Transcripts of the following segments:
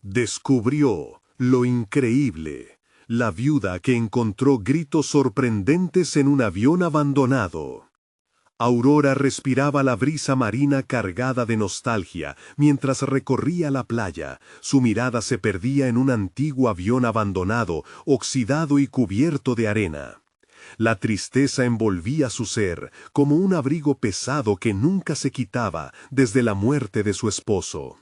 Descubrió lo increíble. La viuda que encontró gritos sorprendentes en un avión abandonado. Aurora respiraba la brisa marina cargada de nostalgia mientras recorría la playa. Su mirada se perdía en un antiguo avión abandonado, oxidado y cubierto de arena. La tristeza envolvía su ser, como un abrigo pesado que nunca se quitaba desde la muerte de su esposo.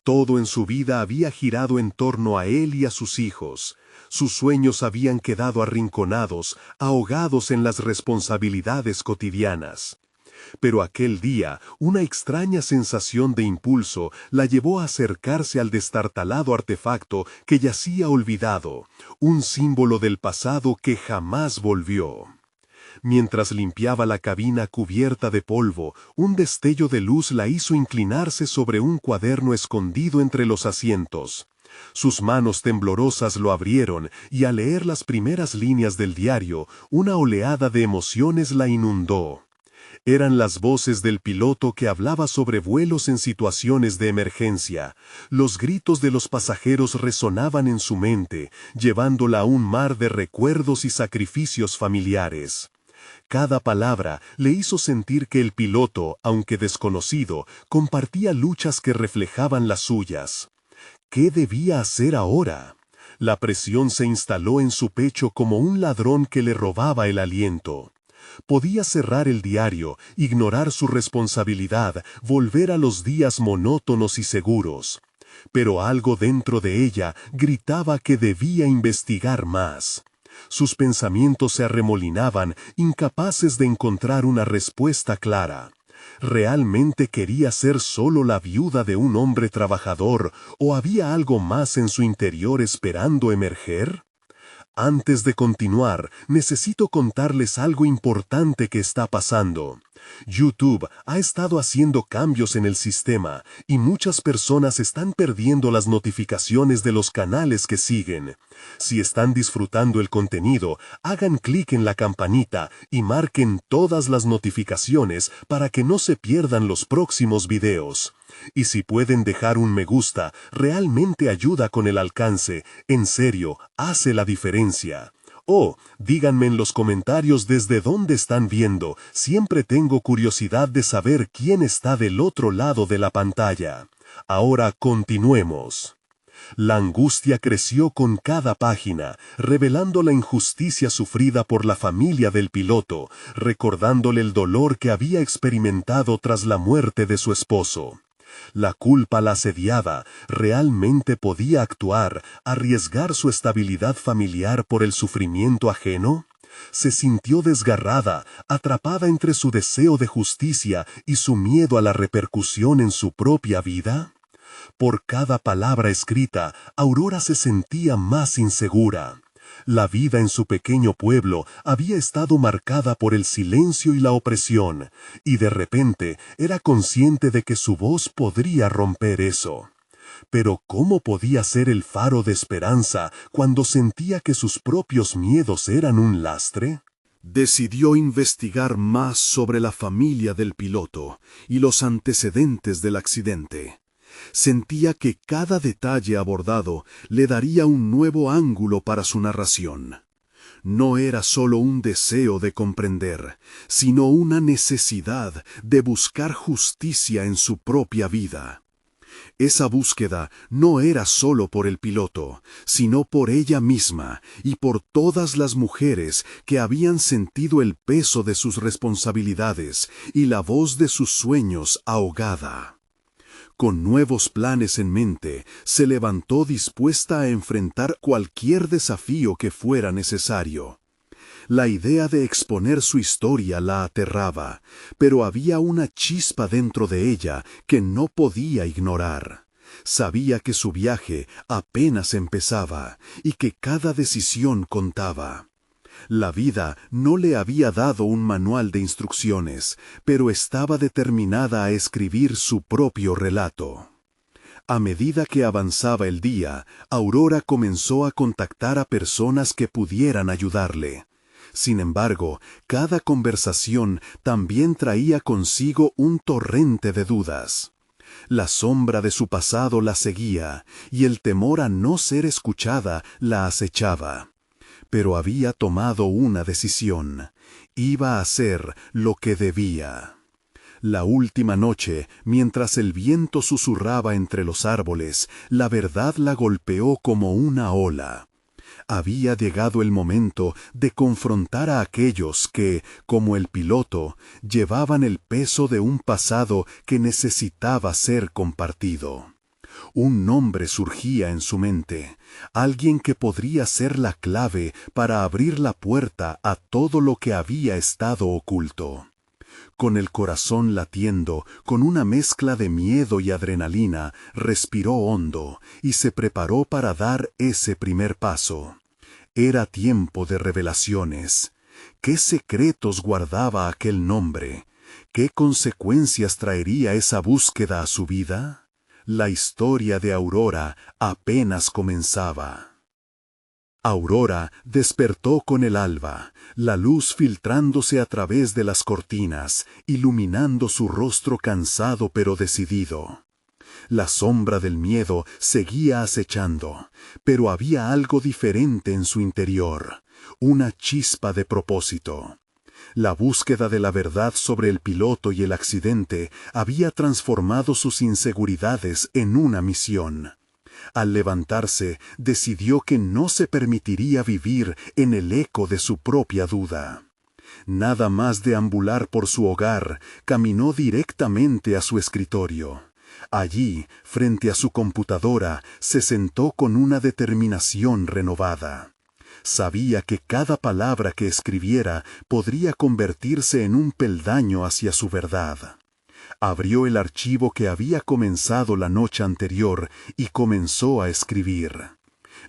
Todo en su vida había girado en torno a él y a sus hijos. Sus sueños habían quedado arrinconados, ahogados en las responsabilidades cotidianas. Pero aquel día, una extraña sensación de impulso la llevó a acercarse al destartalado artefacto que yacía olvidado, un símbolo del pasado que jamás volvió. Mientras limpiaba la cabina cubierta de polvo, un destello de luz la hizo inclinarse sobre un cuaderno escondido entre los asientos. Sus manos temblorosas lo abrieron y al leer las primeras líneas del diario, una oleada de emociones la inundó. Eran las voces del piloto que hablaba sobre vuelos en situaciones de emergencia. Los gritos de los pasajeros resonaban en su mente, llevándola a un mar de recuerdos y sacrificios familiares. Cada palabra le hizo sentir que el piloto, aunque desconocido, compartía luchas que reflejaban las suyas. ¿Qué debía hacer ahora? La presión se instaló en su pecho como un ladrón que le robaba el aliento. Podía cerrar el diario, ignorar su responsabilidad, volver a los días monótonos y seguros. Pero algo dentro de ella gritaba que debía investigar más. Sus pensamientos se arremolinaban, incapaces de encontrar una respuesta clara. ¿Realmente quería ser solo la viuda de un hombre trabajador, o había algo más en su interior esperando emerger? Antes de continuar, necesito contarles algo importante que está pasando. YouTube ha estado haciendo cambios en el sistema y muchas personas están perdiendo las notificaciones de los canales que siguen. Si están disfrutando el contenido, hagan clic en la campanita y marquen todas las notificaciones para que no se pierdan los próximos videos. Y si pueden dejar un me gusta, realmente ayuda con el alcance. En serio, hace la diferencia. Díganme en los comentarios desde dónde están viendo. Siempre tengo curiosidad de saber quién está del otro lado de la pantalla. Ahora continuemos. La angustia creció con cada página, revelando la injusticia sufrida por la familia del piloto, recordándole el dolor que había experimentado tras la muerte de su esposo. La culpa la asediaba. ¿Realmente podía actuar, arriesgar su estabilidad familiar por el sufrimiento ajeno? Se sintió desgarrada, atrapada entre su deseo de justicia y su miedo a la repercusión en su propia vida. Por cada palabra escrita, Aurora se sentía más insegura. La vida en su pequeño pueblo había estado marcada por el silencio y la opresión, y de repente era consciente de que su voz podría romper eso. Pero ¿cómo podía ser el faro de esperanza cuando sentía que sus propios miedos eran un lastre? Decidió investigar más sobre la familia del piloto y los antecedentes del accidente. Sentía que cada detalle abordado le daría un nuevo ángulo para su narración. No era solo un deseo de comprender, sino una necesidad de buscar justicia en su propia vida. Esa búsqueda no era solo por el piloto, sino por ella misma y por todas las mujeres que habían sentido el peso de sus responsabilidades y la voz de sus sueños ahogada. Con nuevos planes en mente, se levantó dispuesta a enfrentar cualquier desafío que fuera necesario. La idea de exponer su historia la aterraba, pero había una chispa dentro de ella que no podía ignorar. Sabía que su viaje apenas empezaba y que cada decisión contaba. La vida no le había dado un manual de instrucciones, pero estaba determinada a escribir su propio relato. A medida que avanzaba el día, Aurora comenzó a contactar a personas que pudieran ayudarle. Sin embargo, cada conversación también traía consigo un torrente de dudas. La sombra de su pasado la seguía, y el temor a no ser escuchada la acechaba. Pero había tomado una decisión. Iba a hacer lo que debía. La última noche, mientras el viento susurraba entre los árboles, la verdad la golpeó como una ola. Había llegado el momento de confrontar a aquellos que, como el piloto, llevaban el peso de un pasado que necesitaba ser compartido. Un nombre surgía en su mente, alguien que podría ser la clave para abrir la puerta a todo lo que había estado oculto. Con el corazón latiendo, con una mezcla de miedo y adrenalina, respiró hondo y se preparó para dar ese primer paso. Era tiempo de revelaciones. ¿Qué secretos guardaba aquel nombre? ¿Qué consecuencias traería esa búsqueda a su vida? La historia de Aurora apenas comenzaba. Aurora despertó con el alba, la luz filtrándose a través de las cortinas, iluminando su rostro cansado pero decidido. La sombra del miedo seguía acechando, pero había algo diferente en su interior, una chispa de propósito. La búsqueda de la verdad sobre el piloto y el accidente había transformado sus inseguridades en una misión. Al levantarse, decidió que no se permitiría vivir en el eco de su propia duda. Nada más deambular por su hogar, caminó directamente a su escritorio. Allí, frente a su computadora, se sentó con una determinación renovada. Sabía que cada palabra que escribiera podría convertirse en un peldaño hacia su verdad. Abrió el archivo que había comenzado la noche anterior y comenzó a escribir.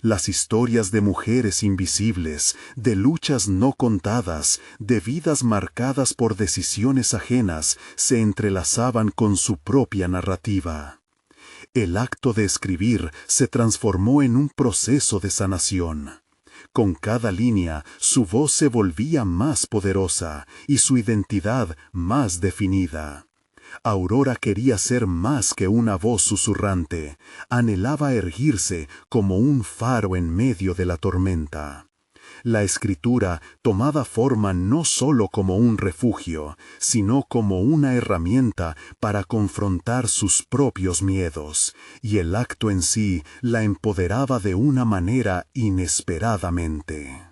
Las historias de mujeres invisibles, de luchas no contadas, de vidas marcadas por decisiones ajenas, se entrelazaban con su propia narrativa. El acto de escribir se transformó en un proceso de sanación. Con cada línea, su voz se volvía más poderosa y su identidad más definida. Aurora quería ser más que una voz susurrante, anhelaba erguirse como un faro en medio de la tormenta. La escritura tomaba forma no solo como un refugio, sino como una herramienta para confrontar sus propios miedos, y el acto en sí la empoderaba de una manera inesperadamente.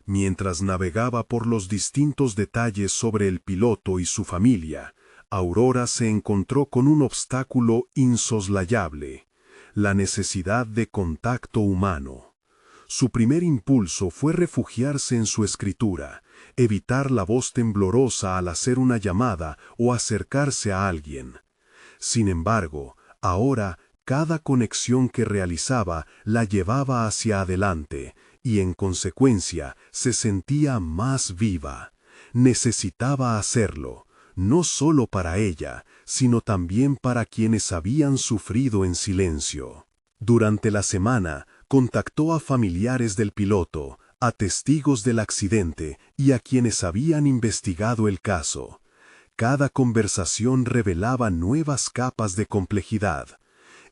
Mientras navegaba por los distintos detalles sobre el piloto y su familia, Aurora se encontró con un obstáculo insoslayable: la necesidad de contacto humano. Su primer impulso fue refugiarse en su escritura, evitar la voz temblorosa al hacer una llamada o acercarse a alguien. Sin embargo, ahora cada conexión que realizaba la llevaba hacia adelante y en consecuencia se sentía más viva. Necesitaba hacerlo, no solo para ella, sino también para quienes habían sufrido en silencio. Durante la semana, contactó a familiares del piloto, a testigos del accidente y a quienes habían investigado el caso. Cada conversación revelaba nuevas capas de complejidad.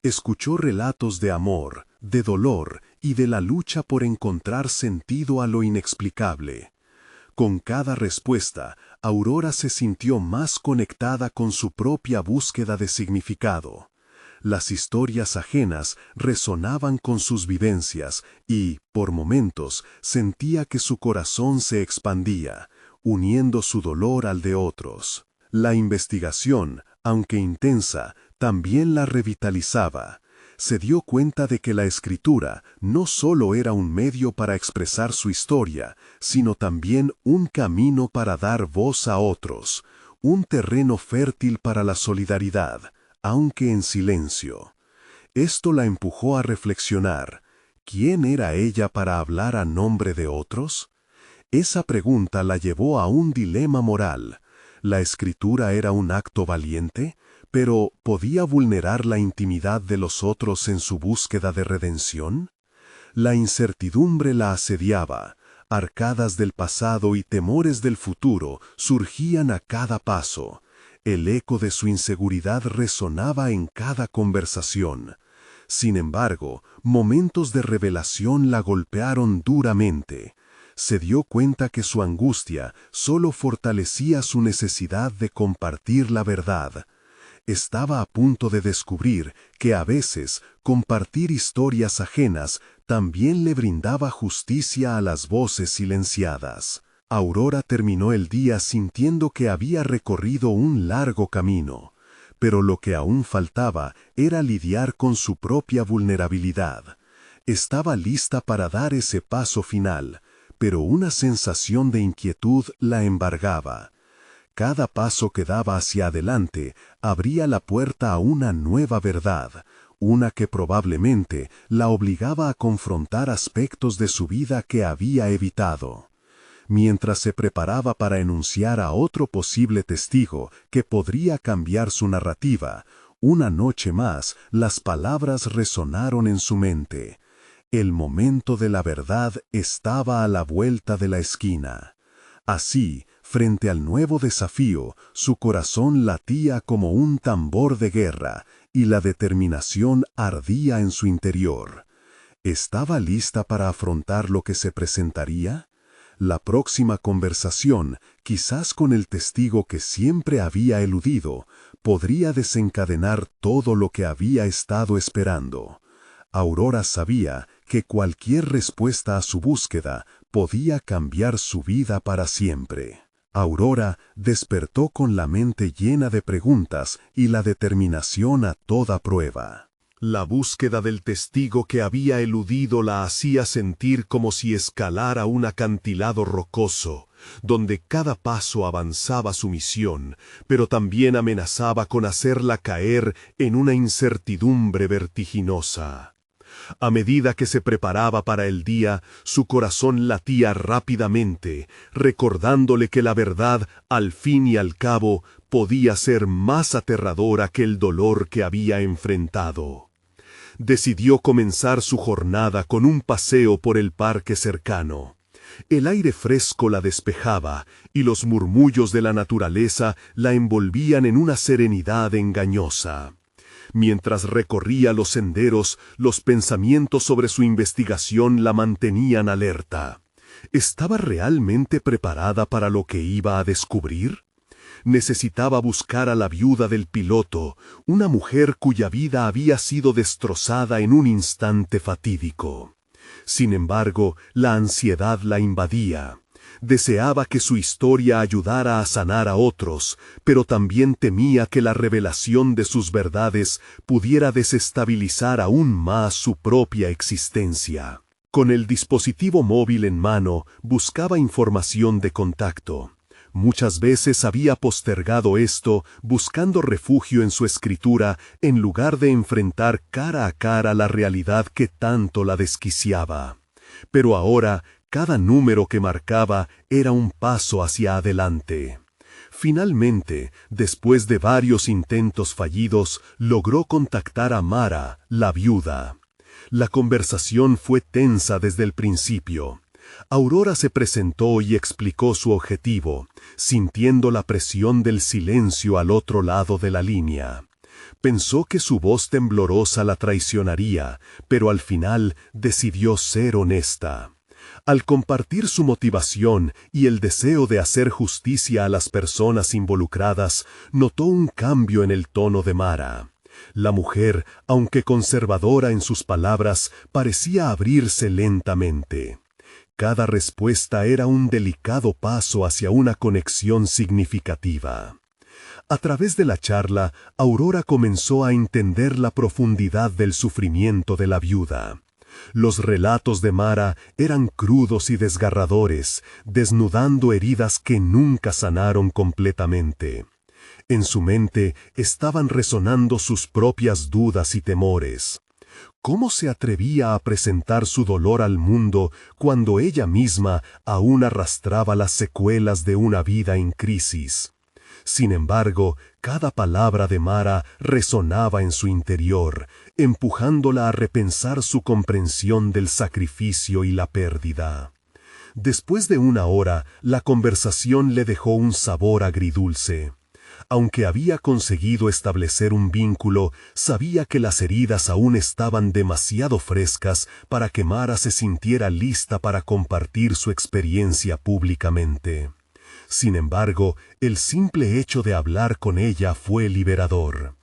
Escuchó relatos de amor, de dolor y de la lucha por encontrar sentido a lo inexplicable. Con cada respuesta, Aurora se sintió más conectada con su propia búsqueda de significado. Las historias ajenas resonaban con sus vivencias y, por momentos, sentía que su corazón se expandía, uniendo su dolor al de otros. La investigación, aunque intensa, también la revitalizaba. Se dio cuenta de que la escritura no solo era un medio para expresar su historia, sino también un camino para dar voz a otros, un terreno fértil para la solidaridad, aunque en silencio. Esto la empujó a reflexionar: ¿quién era ella para hablar a nombre de otros? Esa pregunta la llevó a un dilema moral. ¿La escritura era un acto valiente, pero podía vulnerar la intimidad de los otros en su búsqueda de redención? La incertidumbre la asediaba. Arcadas del pasado y temores del futuro surgían a cada paso. El eco de su inseguridad resonaba en cada conversación. Sin embargo, momentos de revelación la golpearon duramente. Se dio cuenta que su angustia solo fortalecía su necesidad de compartir la verdad. Estaba a punto de descubrir que a veces compartir historias ajenas también le brindaba justicia a las voces silenciadas. Aurora terminó el día sintiendo que había recorrido un largo camino, pero lo que aún faltaba era lidiar con su propia vulnerabilidad. Estaba lista para dar ese paso final, pero una sensación de inquietud la embargaba. Cada paso que daba hacia adelante abría la puerta a una nueva verdad, una que probablemente la obligaba a confrontar aspectos de su vida que había evitado. Mientras se preparaba para enunciar a otro posible testigo que podría cambiar su narrativa, una noche más las palabras resonaron en su mente. El momento de la verdad estaba a la vuelta de la esquina. Así, frente al nuevo desafío, su corazón latía como un tambor de guerra y la determinación ardía en su interior. ¿Estaba lista para afrontar lo que se presentaría? La próxima conversación, quizás con el testigo que siempre había eludido, podría desencadenar todo lo que había estado esperando. Aurora sabía que cualquier respuesta a su búsqueda podía cambiar su vida para siempre. Aurora despertó con la mente llena de preguntas y la determinación a toda prueba. La búsqueda del testigo que había eludido la hacía sentir como si escalara un acantilado rocoso, donde cada paso avanzaba su misión, pero también amenazaba con hacerla caer en una incertidumbre vertiginosa. A medida que se preparaba para el día, su corazón latía rápidamente, recordándole que la verdad, al fin y al cabo, podía ser más aterradora que el dolor que había enfrentado. Decidió comenzar su jornada con un paseo por el parque cercano. El aire fresco la despejaba y los murmullos de la naturaleza la envolvían en una serenidad engañosa. Mientras recorría los senderos, los pensamientos sobre su investigación la mantenían alerta. ¿Estaba realmente preparada para lo que iba a descubrir? Necesitaba buscar a la viuda del piloto, una mujer cuya vida había sido destrozada en un instante fatídico. Sin embargo, la ansiedad la invadía. Deseaba que su historia ayudara a sanar a otros, pero también temía que la revelación de sus verdades pudiera desestabilizar aún más su propia existencia. Con el dispositivo móvil en mano, buscaba información de contacto. Muchas veces había postergado esto, buscando refugio en su escritura, en lugar de enfrentar cara a cara la realidad que tanto la desquiciaba. Pero ahora, cada número que marcaba era un paso hacia adelante. Finalmente, después de varios intentos fallidos, logró contactar a Mara, la viuda. La conversación fue tensa desde el principio. Aurora se presentó y explicó su objetivo, sintiendo la presión del silencio al otro lado de la línea. Pensó que su voz temblorosa la traicionaría, pero al final decidió ser honesta. Al compartir su motivación y el deseo de hacer justicia a las personas involucradas, notó un cambio en el tono de Mara. La mujer, aunque conservadora en sus palabras, parecía abrirse lentamente. Cada respuesta era un delicado paso hacia una conexión significativa. A través de la charla, Aurora comenzó a entender la profundidad del sufrimiento de la viuda. Los relatos de Mara eran crudos y desgarradores, desnudando heridas que nunca sanaron completamente. En su mente estaban resonando sus propias dudas y temores. ¿Cómo se atrevía a presentar su dolor al mundo cuando ella misma aún arrastraba las secuelas de una vida en crisis? Sin embargo, cada palabra de Mara resonaba en su interior, empujándola a repensar su comprensión del sacrificio y la pérdida. Después de una hora, la conversación le dejó un sabor agridulce. Aunque había conseguido establecer un vínculo, sabía que las heridas aún estaban demasiado frescas para que Mara se sintiera lista para compartir su experiencia públicamente. Sin embargo, el simple hecho de hablar con ella fue liberador.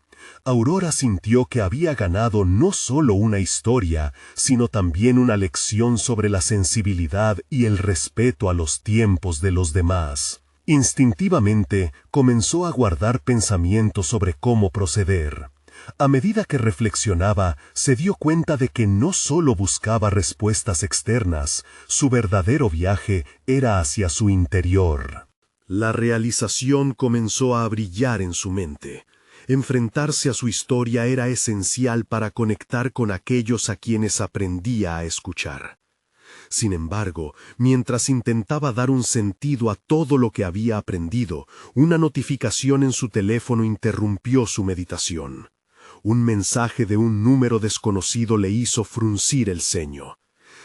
Aurora sintió que había ganado no solo una historia, sino también una lección sobre la sensibilidad y el respeto a los tiempos de los demás. Instintivamente comenzó a guardar pensamientos sobre cómo proceder. A medida que reflexionaba, se dio cuenta de que no solo buscaba respuestas externas, su verdadero viaje era hacia su interior. La realización comenzó a brillar en su mente. Enfrentarse a su historia era esencial para conectar con aquellos a quienes aprendía a escuchar. Sin embargo, mientras intentaba dar un sentido a todo lo que había aprendido, una notificación en su teléfono interrumpió su meditación. Un mensaje de un número desconocido le hizo fruncir el ceño.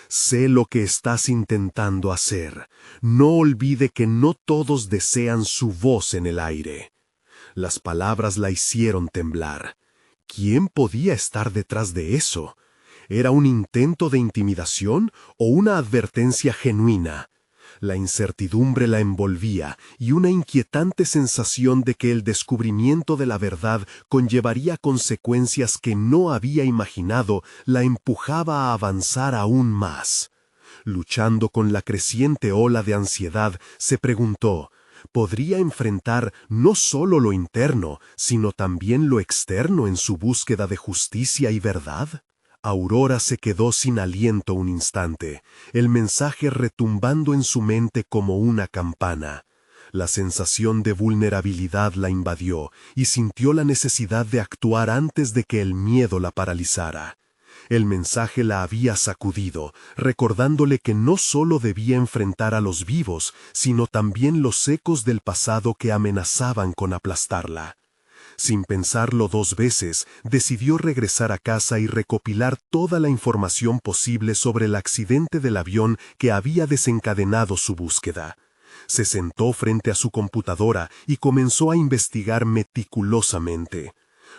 Sé lo que estás intentando hacer. No olvide que no todos desean su voz en el aire. Las palabras la hicieron temblar. ¿Quién podía estar detrás de eso? ¿Era un intento de intimidación o una advertencia genuina? La incertidumbre la envolvía y una inquietante sensación de que el descubrimiento de la verdad conllevaría consecuencias que no había imaginado la empujaba a avanzar aún más. Luchando con la creciente ola de ansiedad, se preguntó, ¿podría enfrentar no solo lo interno, sino también lo externo en su búsqueda de justicia y verdad? Aurora se quedó sin aliento un instante, el mensaje retumbando en su mente como una campana. La sensación de vulnerabilidad la invadió y sintió la necesidad de actuar antes de que el miedo la paralizara. El mensaje la había sacudido, recordándole que no solo debía enfrentar a los vivos, sino también los ecos del pasado que amenazaban con aplastarla. Sin pensarlo dos veces, decidió regresar a casa y recopilar toda la información posible sobre el accidente del avión que había desencadenado su búsqueda. Se sentó frente a su computadora y comenzó a investigar meticulosamente.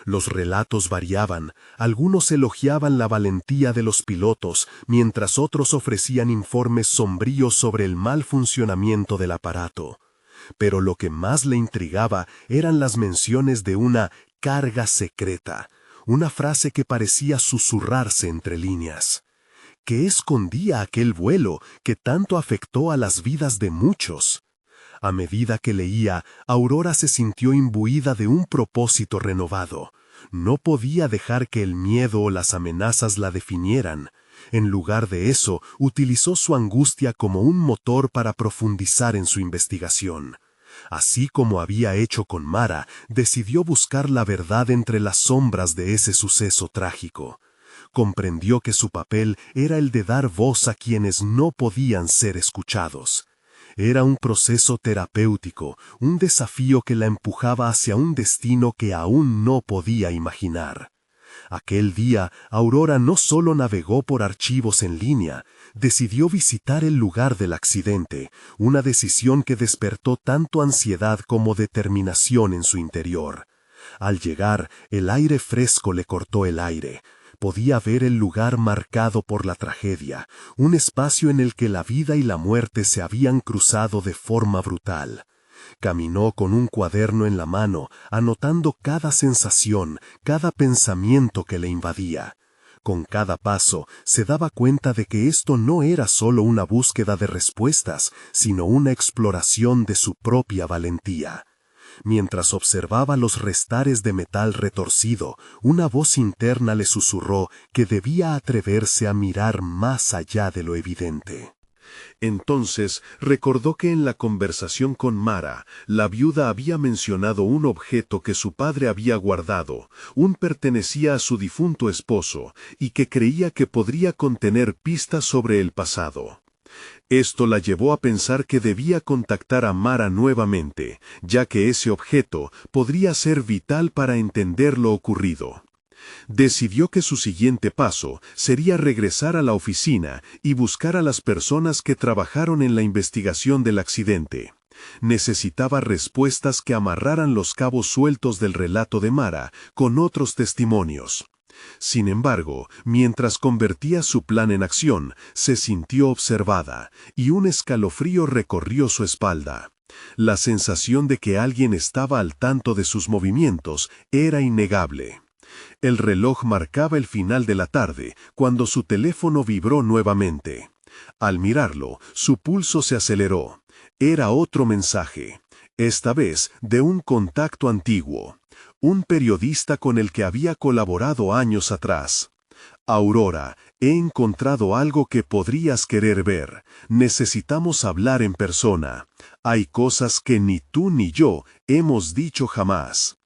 Los relatos variaban, algunos elogiaban la valentía de los pilotos, mientras otros ofrecían informes sombríos sobre el mal funcionamiento del aparato. Pero lo que más le intrigaba eran las menciones de una carga secreta, una frase que parecía susurrarse entre líneas. ¿Qué escondía aquel vuelo que tanto afectó a las vidas de muchos? A medida que leía, Aurora se sintió imbuida de un propósito renovado. No podía dejar que el miedo o las amenazas la definieran. En lugar de eso, utilizó su angustia como un motor para profundizar en su investigación. Así como había hecho con Mara, decidió buscar la verdad entre las sombras de ese suceso trágico. Comprendió que su papel era el de dar voz a quienes no podían ser escuchados. Era un proceso terapéutico, un desafío que la empujaba hacia un destino que aún no podía imaginar. Aquel día, Aurora no solo navegó por archivos en línea, decidió visitar el lugar del accidente, una decisión que despertó tanto ansiedad como determinación en su interior. Al llegar, el aire fresco le cortó el aire. Podía ver el lugar marcado por la tragedia, un espacio en el que la vida y la muerte se habían cruzado de forma brutal. Caminó con un cuaderno en la mano, anotando cada sensación, cada pensamiento que le invadía. Con cada paso, se daba cuenta de que esto no era solo una búsqueda de respuestas, sino una exploración de su propia valentía. Mientras observaba los restares de metal retorcido, una voz interna le susurró que debía atreverse a mirar más allá de lo evidente. Entonces recordó que en la conversación con Mara, la viuda había mencionado un objeto que su padre había guardado, pertenecía a su difunto esposo, y que creía que podría contener pistas sobre el pasado. Esto la llevó a pensar que debía contactar a Mara nuevamente, ya que ese objeto podría ser vital para entender lo ocurrido. Decidió que su siguiente paso sería regresar a la oficina y buscar a las personas que trabajaron en la investigación del accidente. Necesitaba respuestas que amarraran los cabos sueltos del relato de Mara con otros testimonios. Sin embargo, mientras convertía su plan en acción, se sintió observada, y un escalofrío recorrió su espalda. La sensación de que alguien estaba al tanto de sus movimientos era innegable. El reloj marcaba el final de la tarde, cuando su teléfono vibró nuevamente. Al mirarlo, su pulso se aceleró. Era otro mensaje, esta vez de un contacto antiguo, un periodista con el que había colaborado años atrás. Aurora, he encontrado algo que podrías querer ver. Necesitamos hablar en persona. Hay cosas que ni tú ni yo hemos dicho jamás.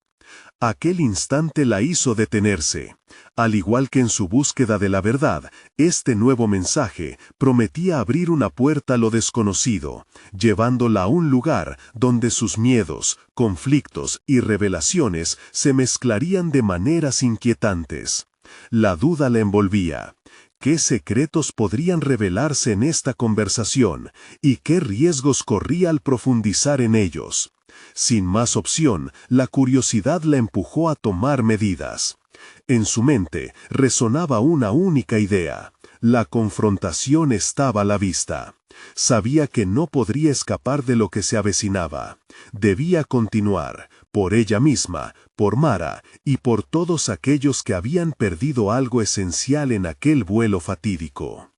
Aquel instante la hizo detenerse. Al igual que en su búsqueda de la verdad, este nuevo mensaje prometía abrir una puerta a lo desconocido, llevándola a un lugar donde sus miedos, conflictos y revelaciones se mezclarían de maneras inquietantes. La duda la envolvía. ¿Qué secretos podrían revelarse en esta conversación y qué riesgos corría al profundizar en ellos? Sin más opción, la curiosidad la empujó a tomar medidas. En su mente resonaba una única idea. La confrontación estaba a la vista. Sabía que no podría escapar de lo que se avecinaba. Debía continuar, por ella misma, por Mara y por todos aquellos que habían perdido algo esencial en aquel vuelo fatídico.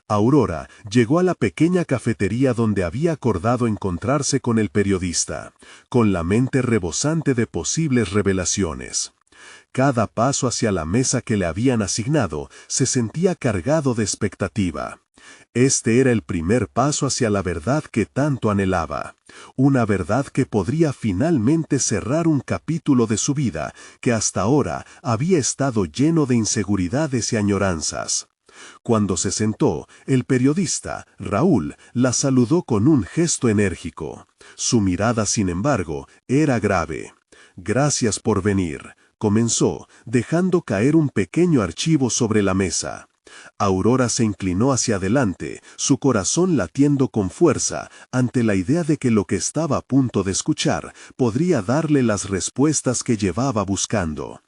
Aurora llegó a la pequeña cafetería donde había acordado encontrarse con el periodista, con la mente rebosante de posibles revelaciones. Cada paso hacia la mesa que le habían asignado se sentía cargado de expectativa. Este era el primer paso hacia la verdad que tanto anhelaba, una verdad que podría finalmente cerrar un capítulo de su vida que hasta ahora había estado lleno de inseguridades y añoranzas. Cuando se sentó, el periodista, Raúl, la saludó con un gesto enérgico. Su mirada, sin embargo, era grave. «Gracias por venir», comenzó, dejando caer un pequeño archivo sobre la mesa. Aurora se inclinó hacia adelante, su corazón latiendo con fuerza ante la idea de que lo que estaba a punto de escuchar podría darle las respuestas que llevaba buscando.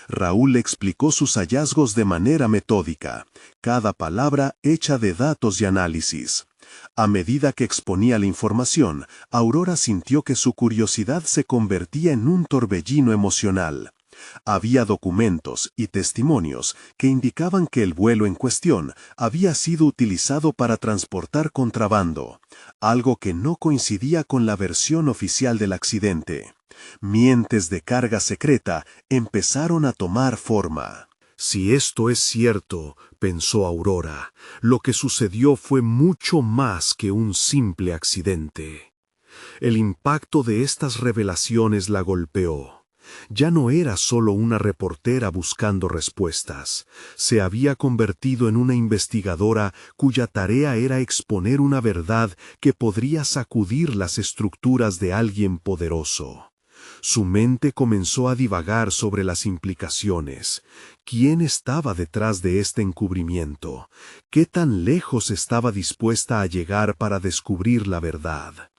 Raúl le explicó sus hallazgos de manera metódica, cada palabra hecha de datos y análisis. A medida que exponía la información, Aurora sintió que su curiosidad se convertía en un torbellino emocional. Había documentos y testimonios que indicaban que el vuelo en cuestión había sido utilizado para transportar contrabando, algo que no coincidía con la versión oficial del accidente. Mientes de carga secreta empezaron a tomar forma. Si esto es cierto, pensó Aurora, lo que sucedió fue mucho más que un simple accidente. El impacto de estas revelaciones la golpeó. Ya no era solo una reportera buscando respuestas, se había convertido en una investigadora cuya tarea era exponer una verdad que podría sacudir las estructuras de alguien poderoso. Su mente comenzó a divagar sobre las implicaciones. ¿Quién estaba detrás de este encubrimiento? ¿Qué tan lejos estaba dispuesta a llegar para descubrir la verdad?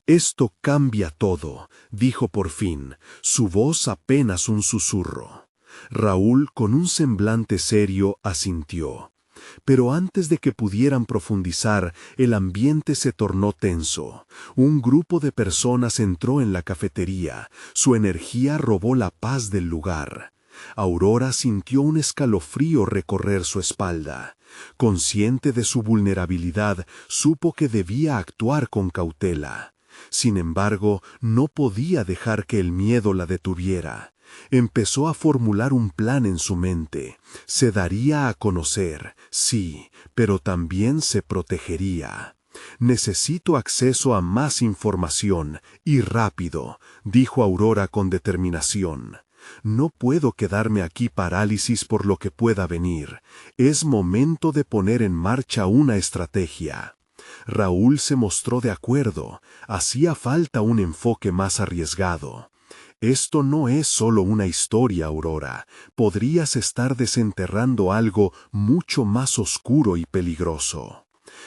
«Esto cambia todo», dijo por fin, su voz apenas un susurro. Raúl, con un semblante serio, asintió. Pero antes de que pudieran profundizar, el ambiente se tornó tenso. Un grupo de personas entró en la cafetería. Su energía robó la paz del lugar. Aurora sintió un escalofrío recorrer su espalda. Consciente de su vulnerabilidad, supo que debía actuar con cautela. Sin embargo, no podía dejar que el miedo la detuviera. Empezó a formular un plan en su mente. Se daría a conocer, sí, pero también se protegería. «Necesito acceso a más información, y rápido», dijo Aurora con determinación. «No puedo quedarme aquí parálisis por lo que pueda venir. Es momento de poner en marcha una estrategia». Raúl se mostró de acuerdo. Hacía falta un enfoque más arriesgado. «Esto no es solo una historia, Aurora. Podrías estar desenterrando algo mucho más oscuro y peligroso».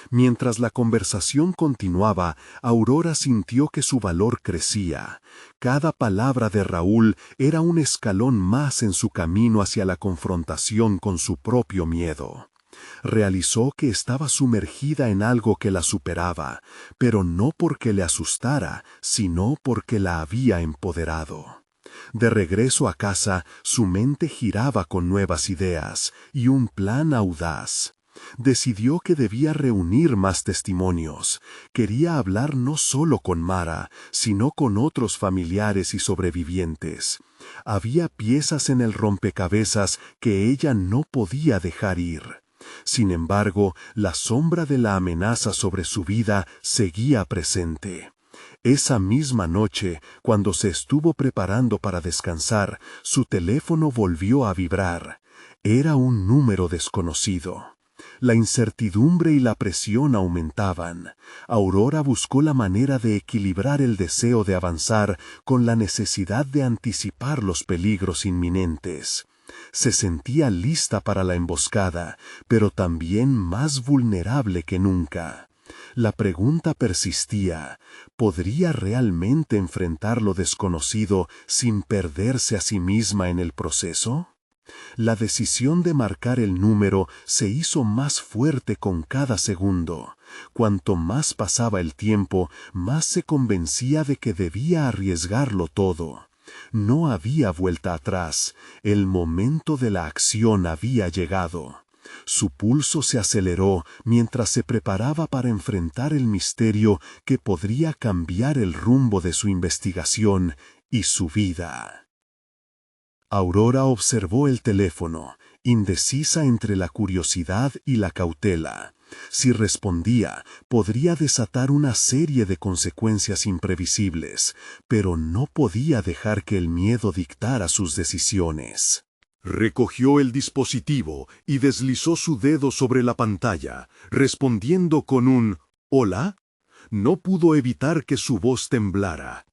Mientras la conversación continuaba, Aurora sintió que su valor crecía. Cada palabra de Raúl era un escalón más en su camino hacia la confrontación con su propio miedo. Realizó que estaba sumergida en algo que la superaba, pero no porque le asustara, sino porque la había empoderado. De regreso a casa, su mente giraba con nuevas ideas y un plan audaz. Decidió que debía reunir más testimonios. Quería hablar no solo con Mara, sino con otros familiares y sobrevivientes. Había piezas en el rompecabezas que ella no podía dejar ir. Sin embargo, la sombra de la amenaza sobre su vida seguía presente. Esa misma noche, cuando se estuvo preparando para descansar, su teléfono volvió a vibrar. Era un número desconocido. La incertidumbre y la presión aumentaban. Aurora buscó la manera de equilibrar el deseo de avanzar con la necesidad de anticipar los peligros inminentes. Se sentía lista para la emboscada, pero también más vulnerable que nunca. La pregunta persistía: ¿podría realmente enfrentar lo desconocido sin perderse a sí misma en el proceso? La decisión de marcar el número se hizo más fuerte con cada segundo. Cuanto más pasaba el tiempo, más se convencía de que debía arriesgarlo todo. No había vuelta atrás. El momento de la acción había llegado. Su pulso se aceleró mientras se preparaba para enfrentar el misterio que podría cambiar el rumbo de su investigación y su vida. Aurora observó el teléfono, indecisa entre la curiosidad y la cautela. Si respondía, podría desatar una serie de consecuencias imprevisibles, pero no podía dejar que el miedo dictara sus decisiones. Recogió el dispositivo y deslizó su dedo sobre la pantalla, respondiendo con un «¿Hola?». No pudo evitar que su voz temblara.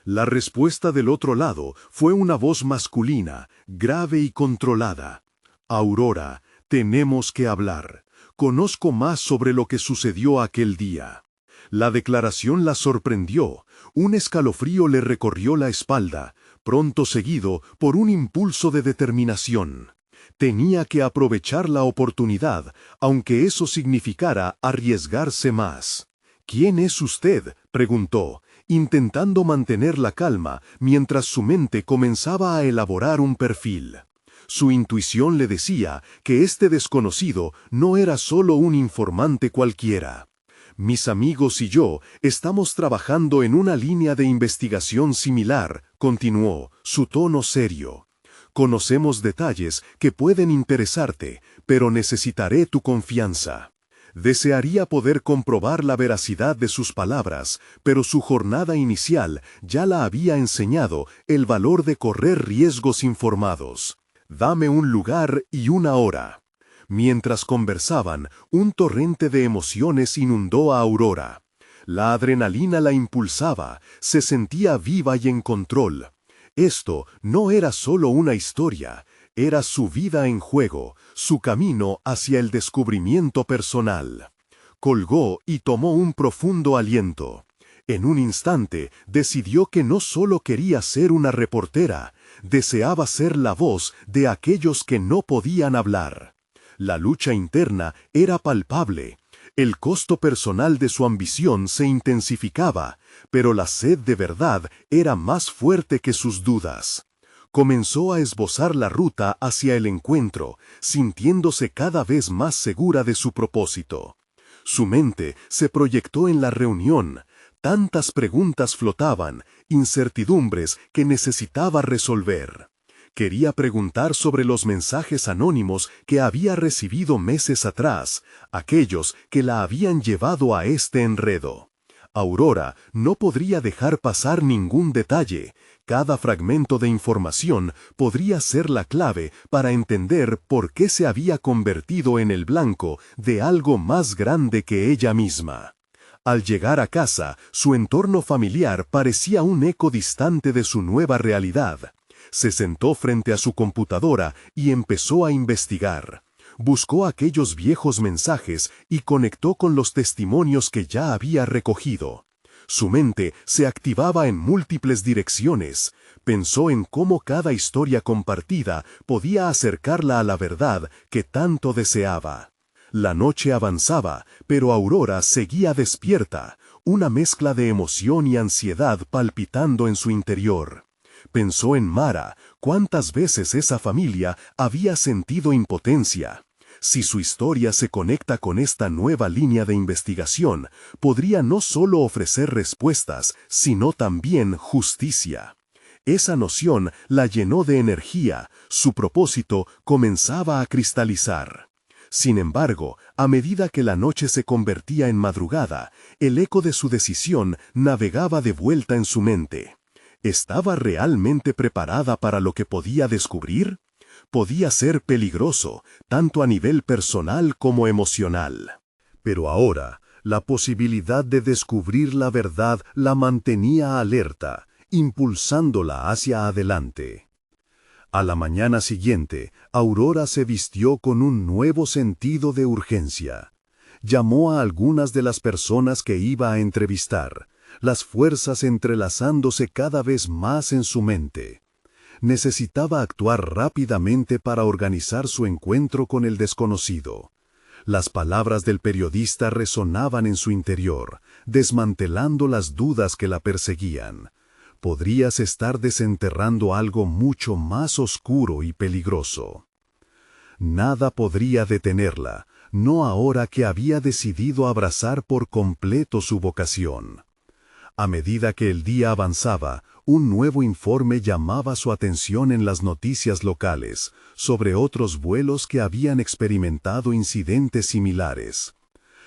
La respuesta del otro lado fue una voz masculina, grave y controlada. «Aurora, tenemos que hablar. Conozco más sobre lo que sucedió aquel día». La declaración la sorprendió. Un escalofrío le recorrió la espalda, pronto seguido por un impulso de determinación. Tenía que aprovechar la oportunidad, aunque eso significara arriesgarse más. «¿Quién es usted?», preguntó, intentando mantener la calma mientras su mente comenzaba a elaborar un perfil. Su intuición le decía que este desconocido no era solo un informante cualquiera. «Mis amigos y yo estamos trabajando en una línea de investigación similar», continuó, su tono serio. «Conocemos detalles que pueden interesarte, pero necesitaré tu confianza». Desearía poder comprobar la veracidad de sus palabras, pero su jornada inicial ya la había enseñado el valor de correr riesgos informados. «Dame un lugar y una hora». Mientras conversaban, un torrente de emociones inundó a Aurora. La adrenalina la impulsaba, se sentía viva y en control. Esto no era solo una historia, era su vida en juego, su camino hacia el descubrimiento personal. Colgó y tomó un profundo aliento. En un instante decidió que no solo quería ser una reportera, deseaba ser la voz de aquellos que no podían hablar. La lucha interna era palpable. El costo personal de su ambición se intensificaba, pero la sed de verdad era más fuerte que sus dudas. Comenzó a esbozar la ruta hacia el encuentro, sintiéndose cada vez más segura de su propósito. Su mente se proyectó en la reunión. Tantas preguntas flotaban, incertidumbres que necesitaba resolver. Quería preguntar sobre los mensajes anónimos que había recibido meses atrás, aquellos que la habían llevado a este enredo. Aurora no podría dejar pasar ningún detalle. Cada fragmento de información podría ser la clave para entender por qué se había convertido en el blanco de algo más grande que ella misma. Al llegar a casa, su entorno familiar parecía un eco distante de su nueva realidad. Se sentó frente a su computadora y empezó a investigar. Buscó aquellos viejos mensajes y conectó con los testimonios que ya había recogido. Su mente se activaba en múltiples direcciones. Pensó en cómo cada historia compartida podía acercarla a la verdad que tanto deseaba. La noche avanzaba, pero Aurora seguía despierta, una mezcla de emoción y ansiedad palpitando en su interior. Pensó en Mara, cuántas veces esa familia había sentido impotencia. Si su historia se conecta con esta nueva línea de investigación, podría no solo ofrecer respuestas, sino también justicia. Esa noción la llenó de energía, su propósito comenzaba a cristalizar. Sin embargo, a medida que la noche se convertía en madrugada, el eco de su decisión navegaba de vuelta en su mente. ¿Estaba realmente preparada para lo que podía descubrir? Podía ser peligroso, tanto a nivel personal como emocional. Pero ahora, la posibilidad de descubrir la verdad la mantenía alerta, impulsándola hacia adelante. A la mañana siguiente, Aurora se vistió con un nuevo sentido de urgencia. Llamó a algunas de las personas que iba a entrevistar, las fuerzas entrelazándose cada vez más en su mente. Necesitaba actuar rápidamente para organizar su encuentro con el desconocido. Las palabras del periodista resonaban en su interior, desmantelando las dudas que la perseguían. Podrías estar desenterrando algo mucho más oscuro y peligroso. Nada podría detenerla, no ahora que había decidido abrazar por completo su vocación. A medida que el día avanzaba, un nuevo informe llamaba su atención en las noticias locales, sobre otros vuelos que habían experimentado incidentes similares.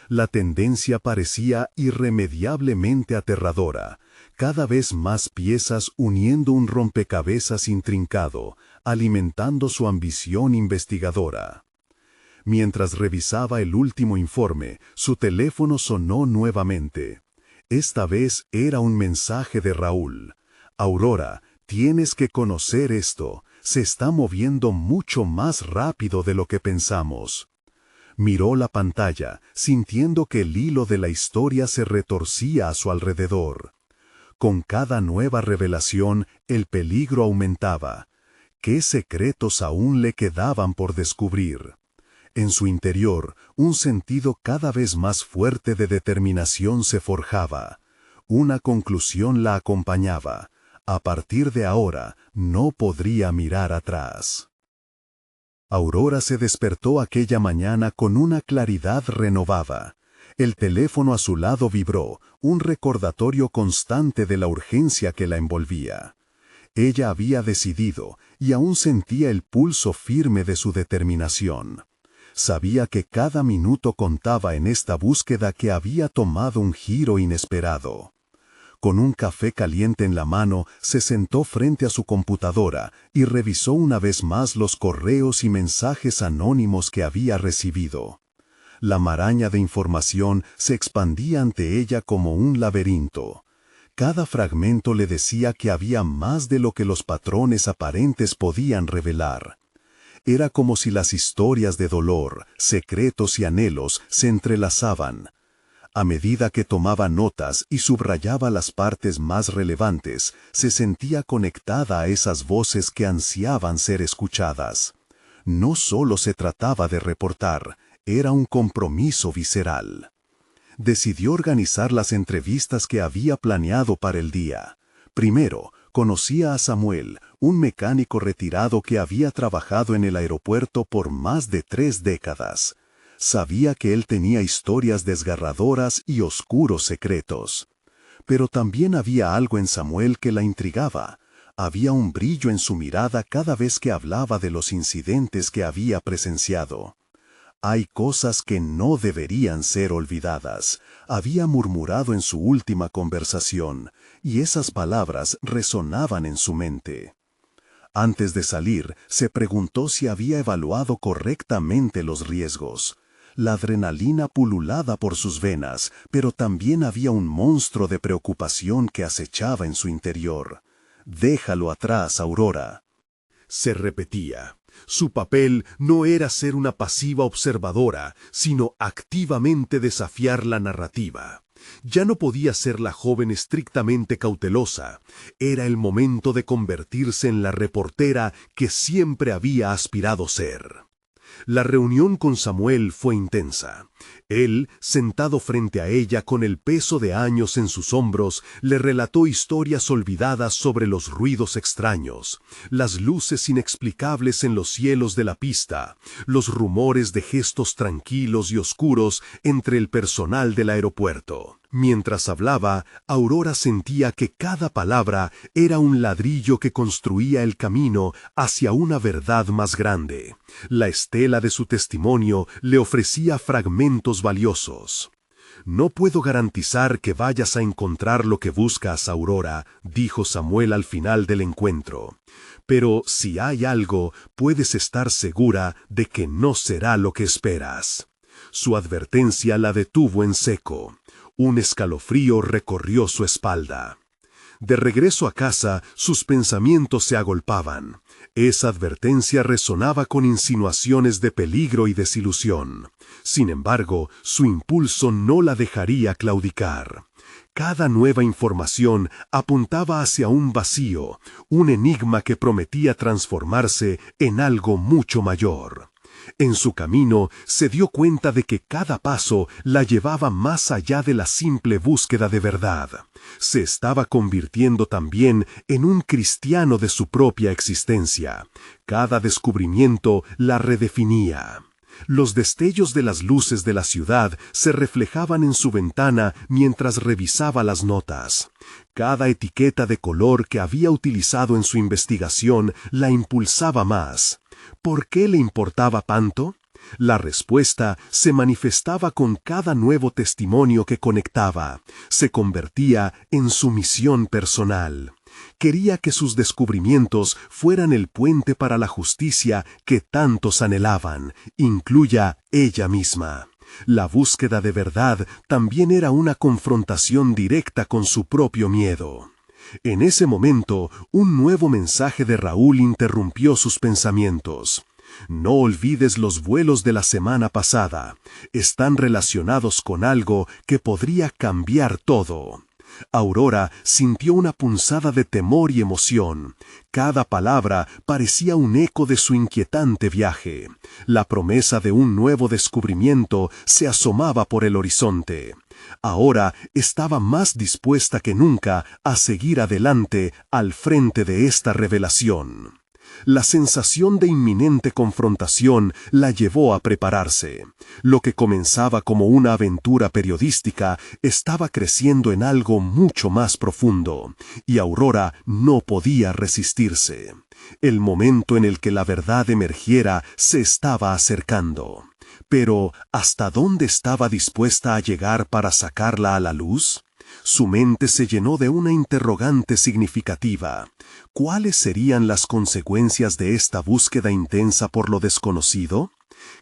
La tendencia parecía irremediablemente aterradora, cada vez más piezas uniendo un rompecabezas intrincado, alimentando su ambición investigadora. Mientras revisaba el último informe, su teléfono sonó nuevamente. Esta vez era un mensaje de Raúl. Aurora, tienes que conocer esto, se está moviendo mucho más rápido de lo que pensamos. Miró la pantalla, sintiendo que el hilo de la historia se retorcía a su alrededor. Con cada nueva revelación, el peligro aumentaba. ¿Qué secretos aún le quedaban por descubrir? En su interior, un sentido cada vez más fuerte de determinación se forjaba. Una conclusión la acompañaba. A partir de ahora, no podría mirar atrás. Aurora se despertó aquella mañana con una claridad renovada. El teléfono a su lado vibró, un recordatorio constante de la urgencia que la envolvía. Ella había decidido, y aún sentía el pulso firme de su determinación. Sabía que cada minuto contaba en esta búsqueda que había tomado un giro inesperado. Con un café caliente en la mano, se sentó frente a su computadora y revisó una vez más los correos y mensajes anónimos que había recibido. La maraña de información se expandía ante ella como un laberinto. Cada fragmento le decía que había más de lo que los patrones aparentes podían revelar. Era como si las historias de dolor, secretos y anhelos se entrelazaban. A medida que tomaba notas y subrayaba las partes más relevantes, se sentía conectada a esas voces que ansiaban ser escuchadas. No solo se trataba de reportar, era un compromiso visceral. Decidió organizar las entrevistas que había planeado para el día. Primero, conocía a Samuel, un mecánico retirado que había trabajado en el aeropuerto por más de 3 décadas. Sabía que él tenía historias desgarradoras y oscuros secretos. Pero también había algo en Samuel que la intrigaba. Había un brillo en su mirada cada vez que hablaba de los incidentes que había presenciado. Hay cosas que no deberían ser olvidadas, había murmurado en su última conversación, y esas palabras resonaban en su mente. Antes de salir, se preguntó si había evaluado correctamente los riesgos. La adrenalina pululaba por sus venas, pero también había un monstruo de preocupación que acechaba en su interior. «Déjalo atrás, Aurora». se repetía. Su papel no era ser una pasiva observadora, sino activamente desafiar la narrativa. Ya no podía ser la joven estrictamente cautelosa. Era el momento de convertirse en la reportera que siempre había aspirado ser. La reunión con Samuel fue intensa. Él, sentado frente a ella con el peso de años en sus hombros, le relató historias olvidadas sobre los ruidos extraños, las luces inexplicables en los cielos de la pista, los rumores de gestos tranquilos y oscuros entre el personal del aeropuerto. Mientras hablaba, Aurora sentía que cada palabra era un ladrillo que construía el camino hacia una verdad más grande. La estela de su testimonio le ofrecía fragmentos valiosos. «No puedo garantizar que vayas a encontrar lo que buscas, Aurora», dijo Samuel al final del encuentro. «Pero si hay algo, puedes estar segura de que no será lo que esperas». Su advertencia la detuvo en seco. Un escalofrío recorrió su espalda. De regreso a casa, sus pensamientos se agolpaban. Esa advertencia resonaba con insinuaciones de peligro y desilusión. Sin embargo, su impulso no la dejaría claudicar. Cada nueva información apuntaba hacia un vacío, un enigma que prometía transformarse en algo mucho mayor. En su camino se dio cuenta de que cada paso la llevaba más allá de la simple búsqueda de verdad. Se estaba convirtiendo también en un cristiano de su propia existencia. Cada descubrimiento la redefinía. Los destellos de las luces de la ciudad se reflejaban en su ventana mientras revisaba las notas. Cada etiqueta de color que había utilizado en su investigación la impulsaba más. ¿Por qué le importaba tanto? La respuesta se manifestaba con cada nuevo testimonio que conectaba. Se convertía en su misión personal. Quería que sus descubrimientos fueran el puente para la justicia que tantos anhelaban, incluya ella misma. La búsqueda de verdad también era una confrontación directa con su propio miedo. En ese momento, un nuevo mensaje de Raúl interrumpió sus pensamientos. «No olvides los vuelos de la semana pasada. Están relacionados con algo que podría cambiar todo». Aurora sintió una punzada de temor y emoción. Cada palabra parecía un eco de su inquietante viaje. La promesa de un nuevo descubrimiento se asomaba por el horizonte. Ahora estaba más dispuesta que nunca a seguir adelante al frente de esta revelación. La sensación de inminente confrontación la llevó a prepararse. Lo que comenzaba como una aventura periodística estaba creciendo en algo mucho más profundo, y Aurora no podía resistirse. El momento en el que la verdad emergiera se estaba acercando. Pero, ¿hasta dónde estaba dispuesta a llegar para sacarla a la luz? Su mente se llenó de una interrogante significativa. ¿Cuáles serían las consecuencias de esta búsqueda intensa por lo desconocido?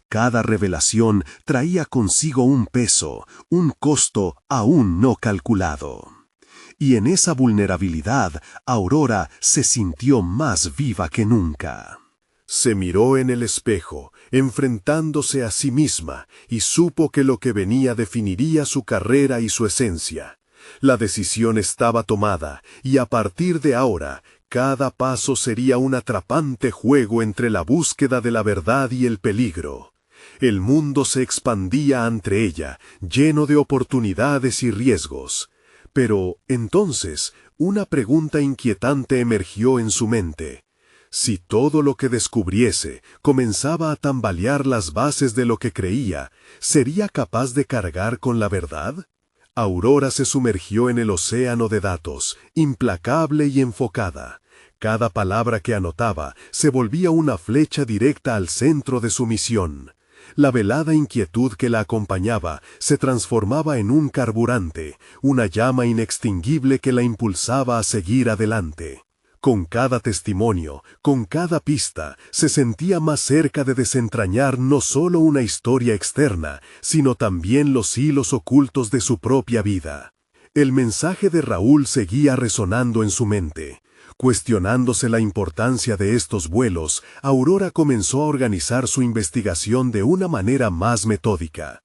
Cada revelación traía consigo un peso, un costo aún no calculado. Y en esa vulnerabilidad, Aurora se sintió más viva que nunca. Se miró en el espejo, enfrentándose a sí misma, y supo que lo que venía definiría su carrera y su esencia. La decisión estaba tomada, y a partir de ahora, cada paso sería un atrapante juego entre la búsqueda de la verdad y el peligro. El mundo se expandía ante ella, lleno de oportunidades y riesgos. Pero, entonces, una pregunta inquietante emergió en su mente. Si todo lo que descubriese comenzaba a tambalear las bases de lo que creía, ¿sería capaz de cargar con la verdad? Aurora se sumergió en el océano de datos, implacable y enfocada. Cada palabra que anotaba se volvía una flecha directa al centro de su misión. La velada inquietud que la acompañaba se transformaba en un carburante, una llama inextinguible que la impulsaba a seguir adelante. Con cada testimonio, con cada pista, se sentía más cerca de desentrañar no solo una historia externa, sino también los hilos ocultos de su propia vida. El mensaje de Raúl seguía resonando en su mente. Cuestionándose la importancia de estos vuelos, Aurora comenzó a organizar su investigación de una manera más metódica.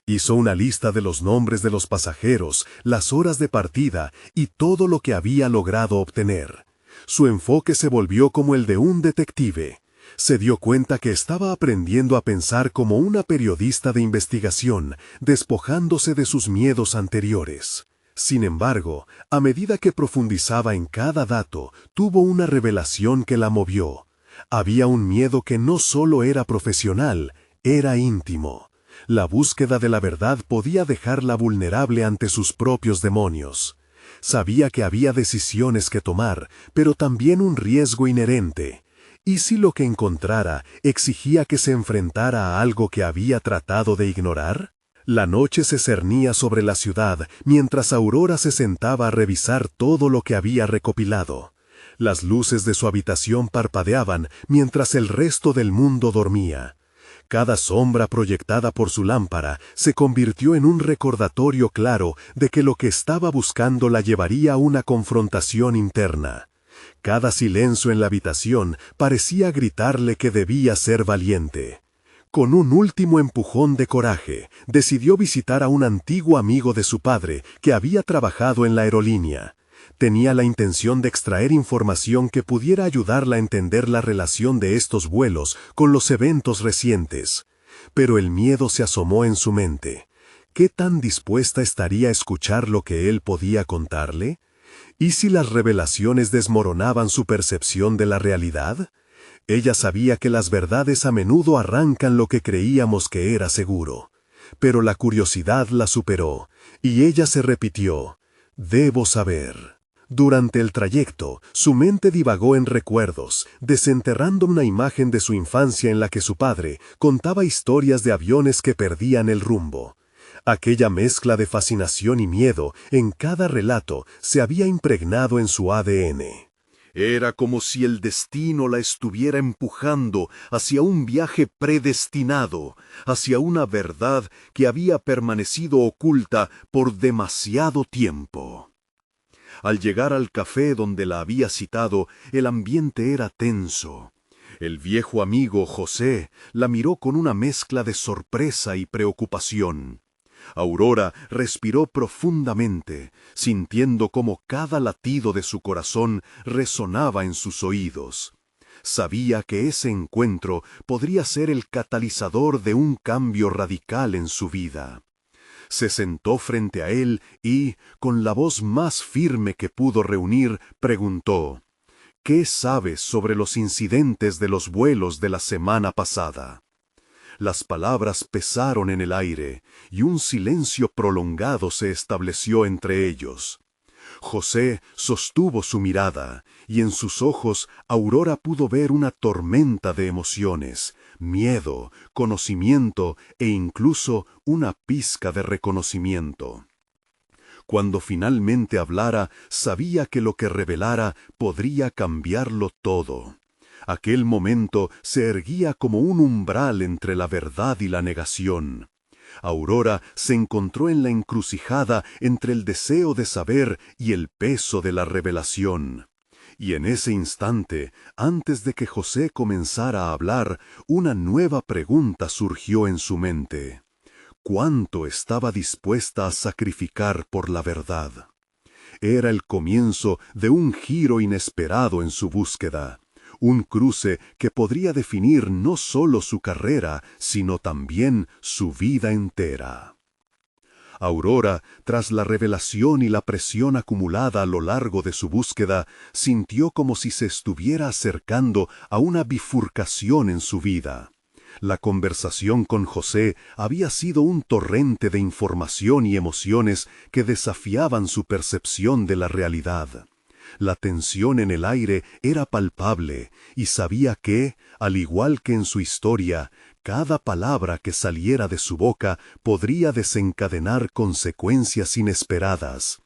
Hizo una lista de los nombres de los pasajeros, las horas de partida y todo lo que había logrado obtener. Su enfoque se volvió como el de un detective. Se dio cuenta que estaba aprendiendo a pensar como una periodista de investigación, despojándose de sus miedos anteriores. Sin embargo, a medida que profundizaba en cada dato, tuvo una revelación que la movió. Había un miedo que no solo era profesional, era íntimo. La búsqueda de la verdad podía dejarla vulnerable ante sus propios demonios. Sabía que había decisiones que tomar, pero también un riesgo inherente. ¿Y si lo que encontrara exigía que se enfrentara a algo que había tratado de ignorar? La noche se cernía sobre la ciudad mientras Aurora se sentaba a revisar todo lo que había recopilado. Las luces de su habitación parpadeaban mientras el resto del mundo dormía. Cada sombra proyectada por su lámpara se convirtió en un recordatorio claro de que lo que estaba buscando la llevaría a una confrontación interna. Cada silencio en la habitación parecía gritarle que debía ser valiente. Con un último empujón de coraje, decidió visitar a un antiguo amigo de su padre que había trabajado en la aerolínea. Tenía la intención de extraer información que pudiera ayudarla a entender la relación de estos vuelos con los eventos recientes. Pero el miedo se asomó en su mente. ¿Qué tan dispuesta estaría a escuchar lo que él podía contarle? ¿Y si las revelaciones desmoronaban su percepción de la realidad? Ella sabía que las verdades a menudo arrancan lo que creíamos que era seguro. Pero la curiosidad la superó, y ella se repitió: «Debo saber». Durante el trayecto, su mente divagó en recuerdos, desenterrando una imagen de su infancia en la que su padre contaba historias de aviones que perdían el rumbo. Aquella mezcla de fascinación y miedo en cada relato se había impregnado en su ADN. Era como si el destino la estuviera empujando hacia un viaje predestinado, hacia una verdad que había permanecido oculta por demasiado tiempo. Al llegar al café donde la había citado, el ambiente era tenso. El viejo amigo José la miró con una mezcla de sorpresa y preocupación. Aurora respiró profundamente, sintiendo cómo cada latido de su corazón resonaba en sus oídos. Sabía que ese encuentro podría ser el catalizador de un cambio radical en su vida. Se sentó frente a él y, con la voz más firme que pudo reunir, preguntó: «¿Qué sabes sobre los incidentes de los vuelos de la semana pasada?». Las palabras pesaron en el aire, y un silencio prolongado se estableció entre ellos. José sostuvo su mirada, y en sus ojos Aurora pudo ver una tormenta de emociones, miedo, conocimiento e incluso una pizca de reconocimiento. Cuando finalmente hablara, sabía que lo que revelara podría cambiarlo todo. Aquel momento se erguía como un umbral entre la verdad y la negación. Aurora se encontró en la encrucijada entre el deseo de saber y el peso de la revelación. Y en ese instante, antes de que José comenzara a hablar, una nueva pregunta surgió en su mente. ¿Cuánto estaba dispuesta a sacrificar por la verdad? Era el comienzo de un giro inesperado en su búsqueda. Un cruce que podría definir no solo su carrera, sino también su vida entera. Aurora, tras la revelación y la presión acumulada a lo largo de su búsqueda, sintió como si se estuviera acercando a una bifurcación en su vida. La conversación con José había sido un torrente de información y emociones que desafiaban su percepción de la realidad. La tensión en el aire era palpable, y sabía que, al igual que en su historia, cada palabra que saliera de su boca podría desencadenar consecuencias inesperadas.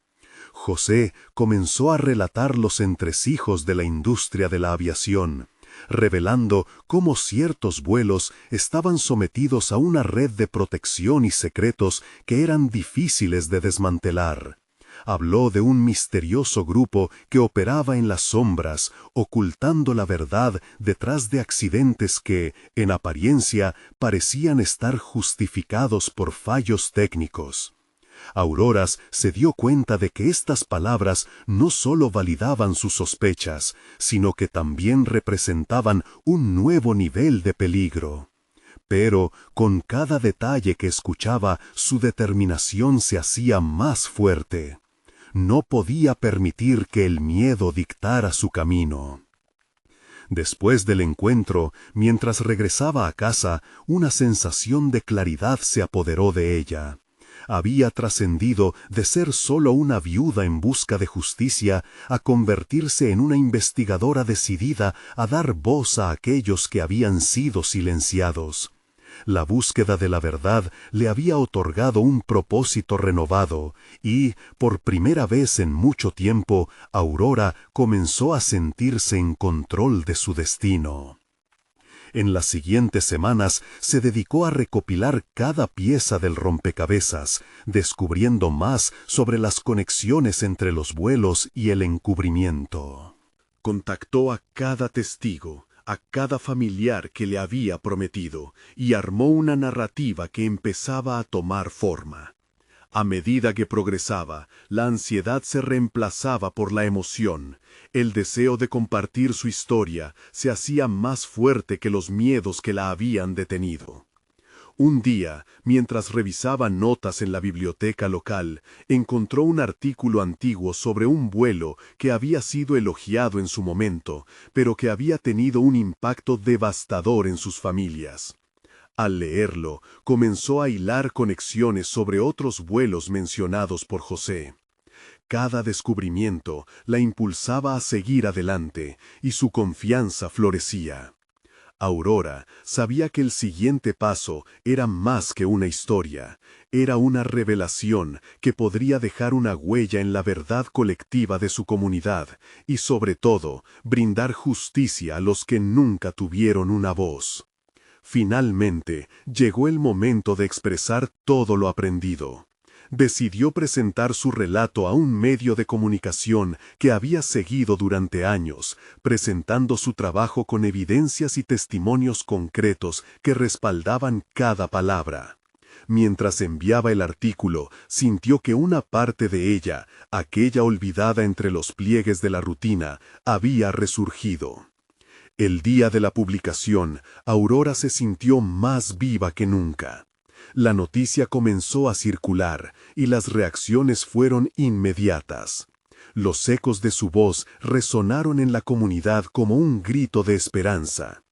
José comenzó a relatar los entresijos de la industria de la aviación, revelando cómo ciertos vuelos estaban sometidos a una red de protección y secretos que eran difíciles de desmantelar. Habló de un misterioso grupo que operaba en las sombras, ocultando la verdad detrás de accidentes que, en apariencia, parecían estar justificados por fallos técnicos. Auroras se dio cuenta de que estas palabras no solo validaban sus sospechas, sino que también representaban un nuevo nivel de peligro. Pero, con cada detalle que escuchaba, su determinación se hacía más fuerte. No podía permitir que el miedo dictara su camino. Después del encuentro, mientras regresaba a casa, una sensación de claridad se apoderó de ella. Había trascendido de ser solo una viuda en busca de justicia a convertirse en una investigadora decidida a dar voz a aquellos que habían sido silenciados. La búsqueda de la verdad le había otorgado un propósito renovado y, por primera vez en mucho tiempo, Aurora comenzó a sentirse en control de su destino. En las siguientes semanas se dedicó a recopilar cada pieza del rompecabezas, descubriendo más sobre las conexiones entre los vuelos y el encubrimiento. Contactó a cada testigo, a cada familiar que le había prometido, y armó una narrativa que empezaba a tomar forma. A medida que progresaba, la ansiedad se reemplazaba por la emoción. El deseo de compartir su historia se hacía más fuerte que los miedos que la habían detenido. Un día, mientras revisaba notas en la biblioteca local, encontró un artículo antiguo sobre un vuelo que había sido elogiado en su momento, pero que había tenido un impacto devastador en sus familias. Al leerlo, comenzó a hilar conexiones sobre otros vuelos mencionados por José. Cada descubrimiento la impulsaba a seguir adelante, y su confianza florecía. Aurora sabía que el siguiente paso era más que una historia, era una revelación que podría dejar una huella en la verdad colectiva de su comunidad y, sobre todo, brindar justicia a los que nunca tuvieron una voz. Finalmente, llegó el momento de expresar todo lo aprendido. Decidió presentar su relato a un medio de comunicación que había seguido durante años, presentando su trabajo con evidencias y testimonios concretos que respaldaban cada palabra. Mientras enviaba el artículo, sintió que una parte de ella, aquella olvidada entre los pliegues de la rutina, había resurgido. El día de la publicación, Aurora se sintió más viva que nunca. La noticia comenzó a circular y las reacciones fueron inmediatas. Los ecos de su voz resonaron en la comunidad como un grito de esperanza.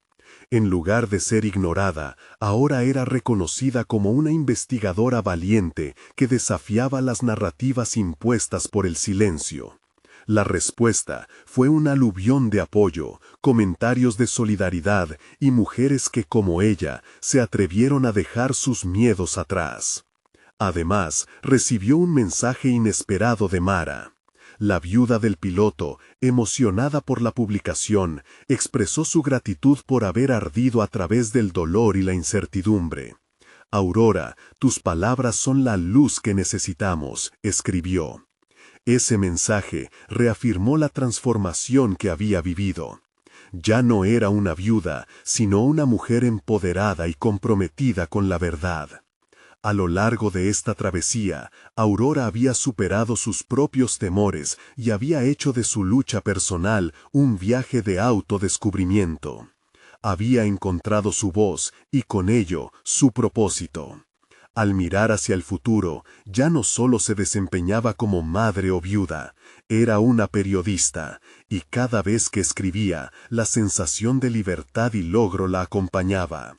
En lugar de ser ignorada, ahora era reconocida como una investigadora valiente que desafiaba las narrativas impuestas por el silencio. La respuesta fue un aluvión de apoyo, comentarios de solidaridad y mujeres que, como ella, se atrevieron a dejar sus miedos atrás. Además, recibió un mensaje inesperado de Mara. La viuda del piloto, emocionada por la publicación, expresó su gratitud por haber ardido a través del dolor y la incertidumbre. «Aurora, tus palabras son la luz que necesitamos», escribió. Ese mensaje reafirmó la transformación que había vivido. Ya no era una viuda, sino una mujer empoderada y comprometida con la verdad. A lo largo de esta travesía, Aurora había superado sus propios temores y había hecho de su lucha personal un viaje de autodescubrimiento. Había encontrado su voz y con ello su propósito. Al mirar hacia el futuro, ya no solo se desempeñaba como madre o viuda, era una periodista, y cada vez que escribía, la sensación de libertad y logro la acompañaba.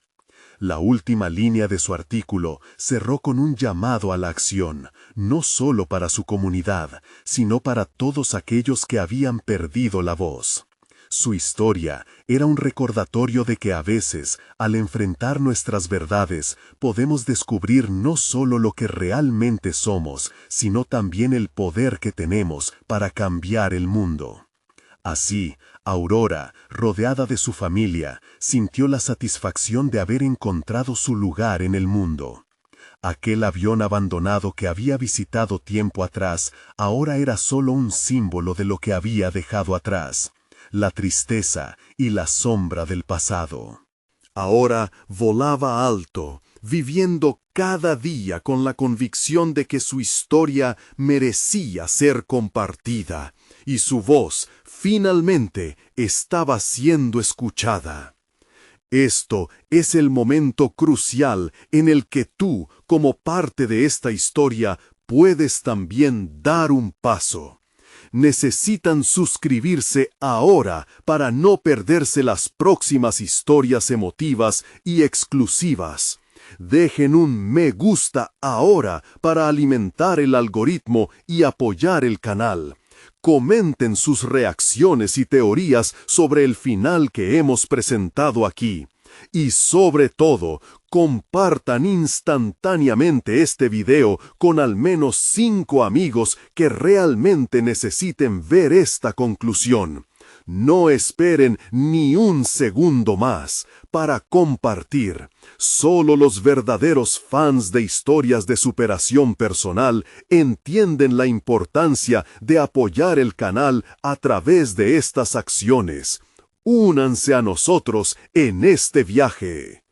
La última línea de su artículo cerró con un llamado a la acción, no solo para su comunidad, sino para todos aquellos que habían perdido la voz. Su historia era un recordatorio de que a veces, al enfrentar nuestras verdades, podemos descubrir no solo lo que realmente somos, sino también el poder que tenemos para cambiar el mundo. Así, Aurora, rodeada de su familia, sintió la satisfacción de haber encontrado su lugar en el mundo. Aquel avión abandonado que había visitado tiempo atrás ahora era solo un símbolo de lo que había dejado atrás, la tristeza y la sombra del pasado. Ahora volaba alto, viviendo cada día con la convicción de que su historia merecía ser compartida, y su voz finalmente estaba siendo escuchada. Esto es el momento crucial en el que tú, como parte de esta historia, puedes también dar un paso. Necesitan suscribirse ahora para no perderse las próximas historias emotivas y exclusivas. Dejen un me gusta ahora para alimentar el algoritmo y apoyar el canal. Comenten sus reacciones y teorías sobre el final que hemos presentado aquí. Y sobre todo, compartan instantáneamente este video con al menos 5 amigos que realmente necesiten ver esta conclusión. No esperen ni un segundo más para compartir. Solo los verdaderos fans de historias de superación personal entienden la importancia de apoyar el canal a través de estas acciones. Únanse a nosotros en este viaje.